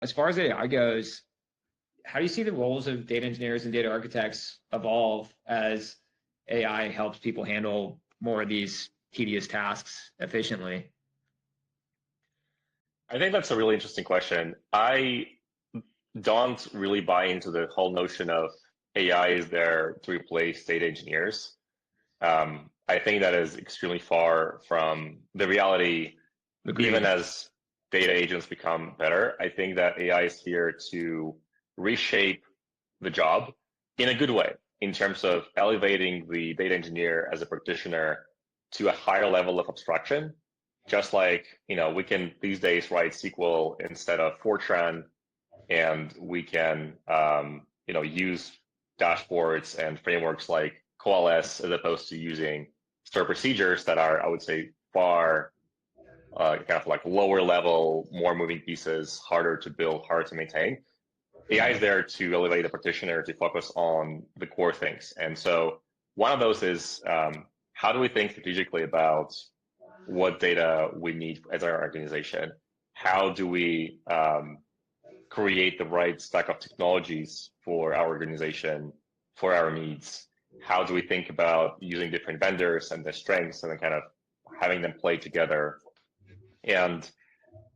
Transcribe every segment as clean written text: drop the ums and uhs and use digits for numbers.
as far as AI goes, how do you see the roles of data engineers and data architects evolve as AI helps people handle more of these tedious tasks efficiently? I think that's a really interesting question. I don't really buy into the whole notion of AI is there to replace data engineers. I think that is extremely far from the reality. Agreed. Even as data agents become better, I think that AI is here to reshape the job in a good way, in terms of elevating the data engineer as a practitioner to a higher level of abstraction. Just like, we can these days write SQL instead of Fortran, and we can, use dashboards and frameworks like Coalesce as opposed to using store procedures that are, I would say, far kind of like lower level, more moving pieces, harder to build, harder to maintain. AI is there to elevate the practitioner to focus on the core things. And so one of those is how do we think strategically about what data we need as our organization? How do we create the right stack of technologies for our organization, for our needs? How do we think about using different vendors and their strengths and then kind of having them play together? And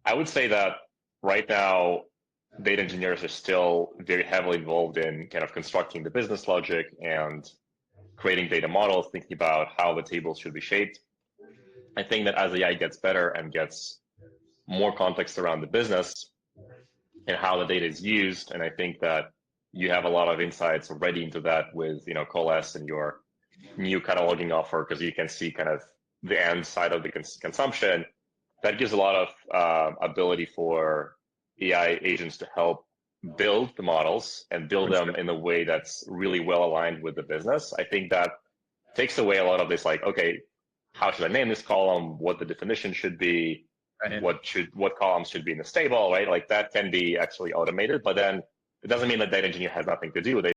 I would say that right now, data engineers are still very heavily involved in kind of constructing the business logic and creating data models, thinking about how the tables should be shaped. I think that as AI gets better and gets more context around the business and how the data is used, and I think that you have a lot of insights already into that with Coalesce and your new cataloging offer, because you can see kind of the end side of the consumption. That gives a lot of ability for AI agents to help build the models and build them in a way that's really well aligned with the business. I think that takes away a lot of this, like, okay, how should I name this column? What the definition should be? Right. What columns should be in the table, right? Like that can be actually automated, but then it doesn't mean that data engineer has nothing to do. They